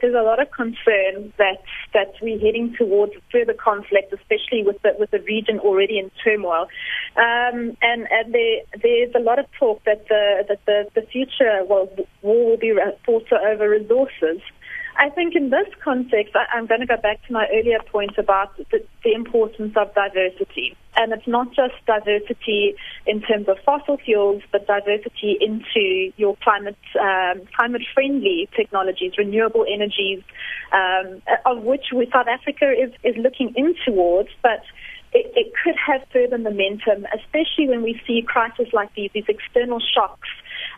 there's a lot of concern that we're heading towards further conflict, especially with the region already in turmoil. And there's a lot of talk that the future war will be fought over resources. I think in this context, I'm going to go back to my earlier point about the importance of diversity. And it's not just diversity in terms of fossil fuels, but diversity into your climate-friendly technologies, renewable energies, of which South Africa is looking in towards, but it could have further momentum, especially when we see crises like these external shocks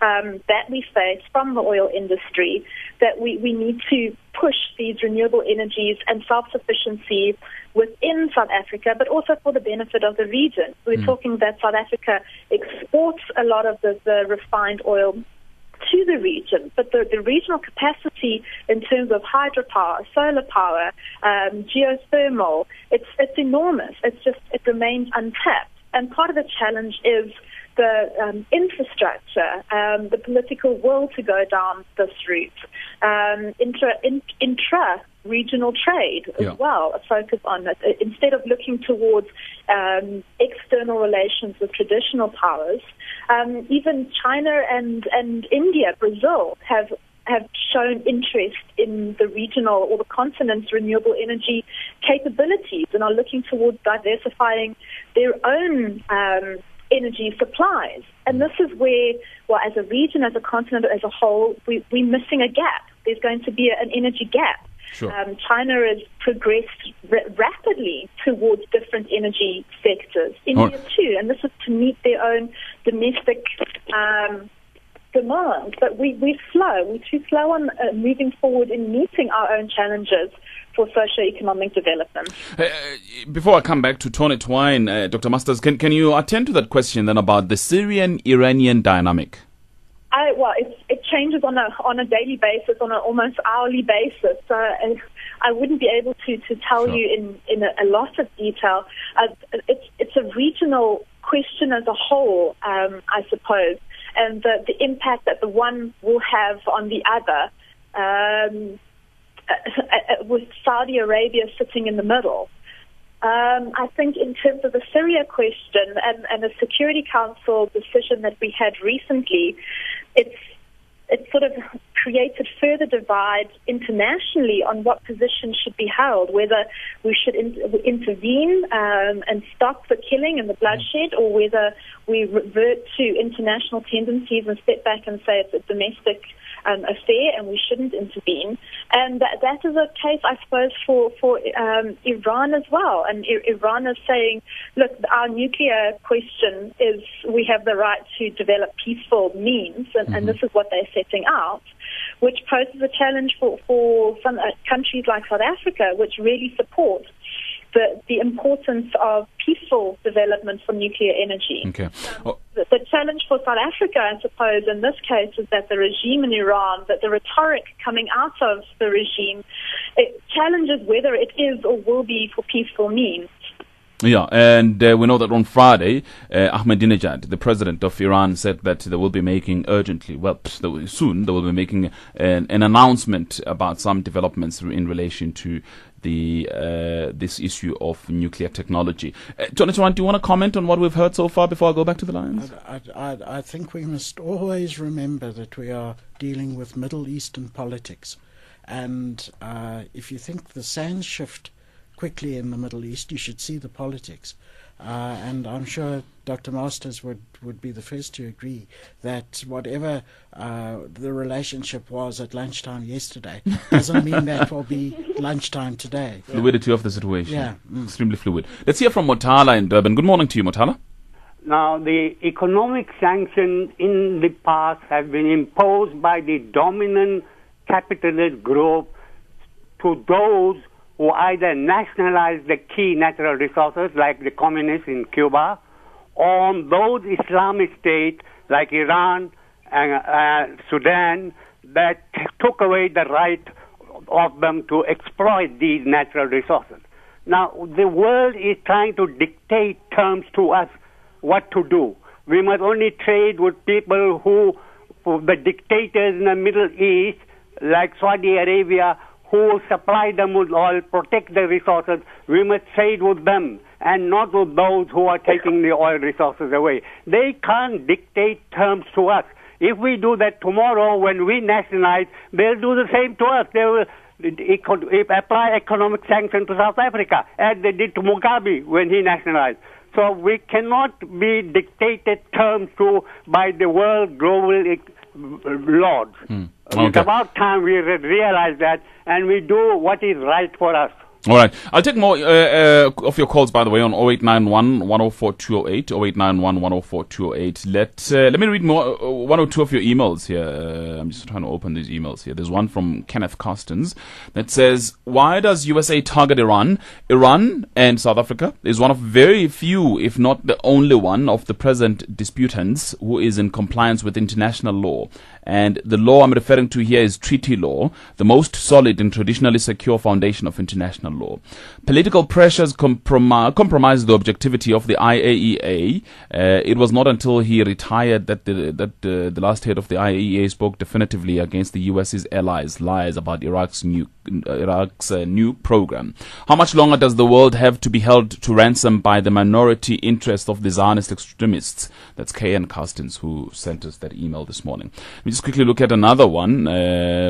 that we face from the oil industry, that we need to push these renewable energies and self-sufficiency within South Africa, but also for the benefit of the region. We're talking that South Africa exports a lot of the refined oil to the region, but the regional capacity in terms of hydropower, solar power, geothermal, it's enormous. It remains untapped. And part of the challenge is the infrastructure, the political will to go down this route, intra-regional trade as well, a focus on it. Instead of looking towards external relations with traditional powers, even China and India, Brazil have shown interest in the regional or the continent's renewable energy capabilities and are looking towards diversifying their own energy supplies. And this is where, as a region, as a continent, as a whole, we're missing a gap. There's going to be an energy gap. Sure. China has progressed rapidly towards different energy sectors. India too, and this is to meet their own domestic demands. But we're slow. We're too slow on moving forward in meeting our own challenges for socio-economic development. Before I come back to Twine, Dr. Masters, can you attend to that question then about the Syrian-Iranian dynamic? It changes on a daily basis, on an almost hourly basis. So I wouldn't be able to tell you in a lot of detail. It's a regional question as a whole, I suppose, and the impact that the one will have on the other. With Saudi Arabia sitting in the middle. I think in terms of the Syria question and the Security Council decision that we had recently, it's sort of created further divides internationally on what position should be held, whether we should intervene and stop the killing and the bloodshed, or whether we revert to international tendencies and step back and say it's a domestic affair and we shouldn't intervene. And that is a case, I suppose, for Iran as well. And Iran is saying, look, our nuclear question is we have the right to develop peaceful means, and this is what they're setting out, which poses a challenge for some countries like South Africa, which really support the importance of peaceful development for nuclear energy. Okay. The challenge for South Africa, I suppose, in this case, is that the regime in Iran, that the rhetoric coming out of the regime, it challenges whether it is or will be for peaceful means. Yeah, and we know that on Friday, Ahmadinejad, the president of Iran, said that they will be making soon they will be making an announcement about some developments in relation to this issue of nuclear technology. Jonathan, do you want to comment on what we've heard so far before I go back to the lines? I think we must always remember that we are dealing with Middle Eastern politics. And if you think the sands shift quickly in the Middle East, you should see the politics. And I'm sure Dr. Masters would be the first to agree that whatever the relationship was at lunchtime yesterday doesn't mean that will be lunchtime today. Fluidity of the situation. Yeah. Extremely fluid. Let's hear from Motala in Durban. Good morning to you, Motala. Now, the economic sanctions in the past have been imposed by the dominant capitalist group to those who either nationalize the key natural resources, like the communists in Cuba, or those Islamic states like Iran and Sudan that took away the right of them to exploit these natural resources. Now, the world is trying to dictate terms to us what to do. We must only trade with people the dictators in the Middle East, like Saudi Arabia, who supply them with oil, protect the resources. We must trade with them and not with those who are taking the oil resources away. They can't dictate terms to us. If we do that tomorrow when we nationalize, they'll do the same to us. They will apply economic sanctions to South Africa, as they did to Mugabe when he nationalized. So we cannot be dictated terms to by the world global lords. Okay. It's about time we realize that and we do what is right for us. All right. I'll take more of your calls, by the way, on 0891 104 208, 0891 104 208. Let me read more, one or two of your emails here. I'm just trying to open these emails here. There's one from Kenneth Carstens that says, why does USA target Iran? Iran and South Africa is one of very few, if not the only one, of the present disputants who is in compliance with international law. And the law I'm referring to here is treaty law, the most solid and traditionally secure foundation of international law. Political pressures compromised the objectivity of the IAEA. It was not until he retired that the last head of the IAEA spoke definitively against the US's allies' lies about Iraq's nuke program. How much longer does the world have to be held to ransom by the minority interest of the Zionist extremists? That's K.N. Carstens who sent us that email this morning. Let me just quickly look at another one,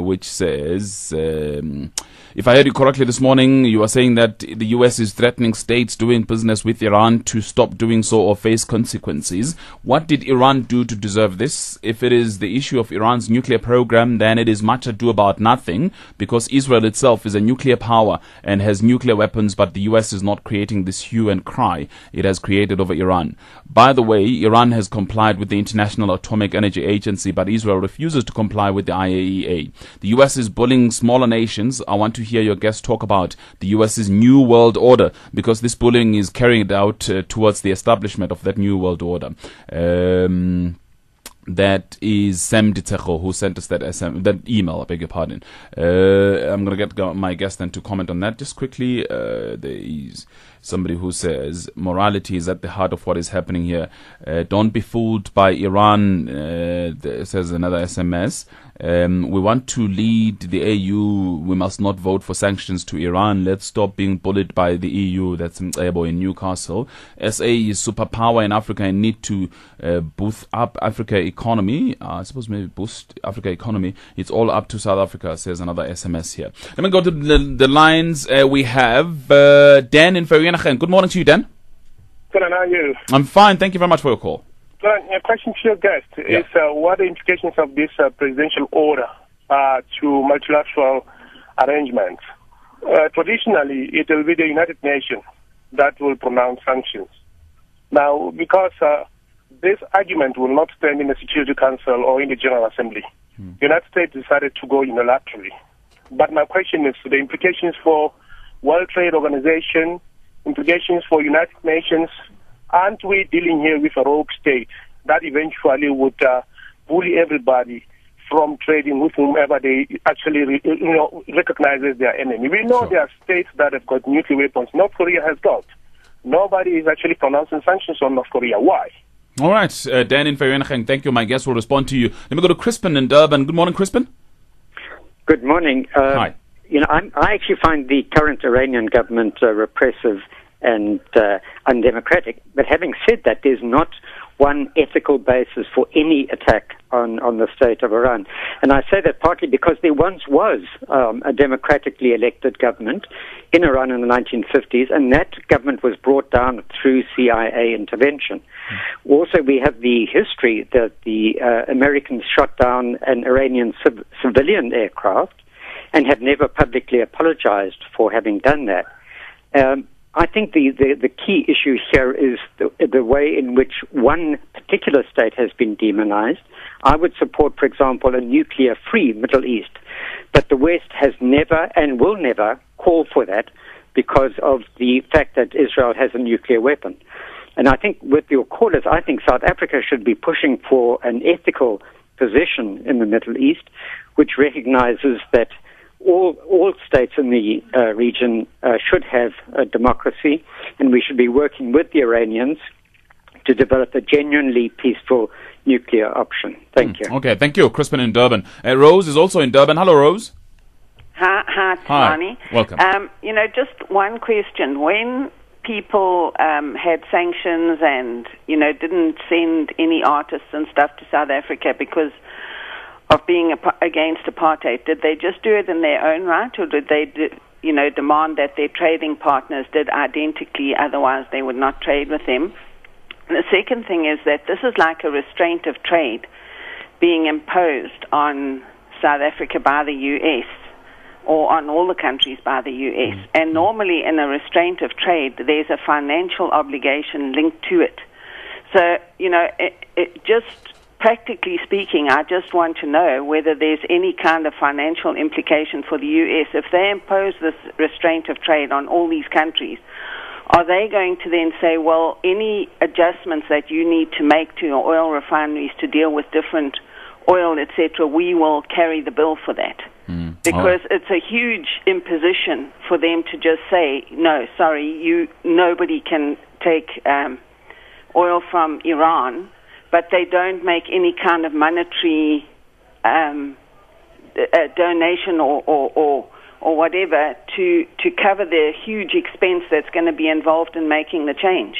which says, if I heard you correctly this morning, you are saying that the US is threatening states doing business with Iran to stop doing so or face consequences. What did Iran do to deserve this? If it is the issue of Iran's nuclear program, then it is much ado about nothing, because Israel itself is a nuclear power and has nuclear weapons, but the US is not creating this hue and cry it has created over Iran. By the way, Iran has complied with the International Atomic Energy Agency, but Israel refuses to comply with the IAEA. The US is bullying smaller nations. I want to hear your guest talk about the US's New World Order, because this bullying is carried out towards the establishment of that New World Order. That is Sam Ditsecho who sent us that email, I beg your pardon. I'm going to get my guest then to comment on that. Just quickly, there is somebody who says, morality is at the heart of what is happening here. Don't be fooled by Iran, says another SMS. We want to lead the AU. We must not vote for sanctions to Iran. Let's stop being bullied by the EU. That's Mcebo in Newcastle. SA is superpower in Africa and need to boost up Africa economy. I suppose maybe boost Africa economy. It's all up to South Africa, says another SMS here. Let me go to the lines. We have Dan in Vereeniging. Good morning to you, Dan. Good, and how are you? I'm fine. Thank you very much for your call. A question to your guest is what are the implications of this presidential order to multilateral arrangements? Traditionally, it will be the United Nations that will pronounce sanctions. Now, because this argument will not stand in the Security Council or in the General Assembly, the United States decided to go unilaterally. But my question is the implications for World Trade Organization, implications for United Nations. Aren't we dealing here with a rogue state that eventually would bully everybody from trading with whomever they actually recognize as their enemy? We know there are states that have got nuclear weapons. North Korea has got. Nobody is actually pronouncing sanctions on North Korea. Why? All right, Dan in Vereeniging, thank you. My guest will respond to you. Let me go to Crispin in Durban. Good morning, Crispin. Good morning. Hi. I actually find the current Iranian government repressive and undemocratic. But having said that, there's not one ethical basis for any attack on the state of Iran. And I say that partly because there once was a democratically elected government in Iran in the 1950s, and that government was brought down through CIA intervention. Also, we have the history that the Americans shot down an Iranian civilian aircraft and have never publicly apologized for having done that. I think the key issue here is the way in which one particular state has been demonized. I would support, for example, a nuclear-free Middle East, but the West has never and will never call for that because of the fact that Israel has a nuclear weapon. And I think with your callers, I think South Africa should be pushing for an ethical position in the Middle East, which recognizes that all states in the region should have a democracy, and we should be working with the Iranians to develop a genuinely peaceful nuclear option. Thank you. Okay, thank you. Crispin in Durban. Rose is also in Durban. Hello, Rose. Hi, Tani. Welcome. Just one question. When people had sanctions and, didn't send any artists and stuff to South Africa because of being against apartheid, did they just do it in their own right, or did they, demand that their trading partners did identically, otherwise they would not trade with them? And the second thing is that this is like a restraint of trade being imposed on South Africa by the U.S., or on all the countries by the U.S. And normally in a restraint of trade, there's a financial obligation linked to it. So, it just practically speaking, I just want to know whether there's any kind of financial implication for the U.S. If they impose this restraint of trade on all these countries, are they going to then say, well, any adjustments that you need to make to your oil refineries to deal with different oil, etc., we will carry the bill for that? Because it's a huge imposition for them to just say, no, sorry, nobody can take oil from Iran, but they don't make any kind of monetary donation or whatever to cover the huge expense that's going to be involved in making the change.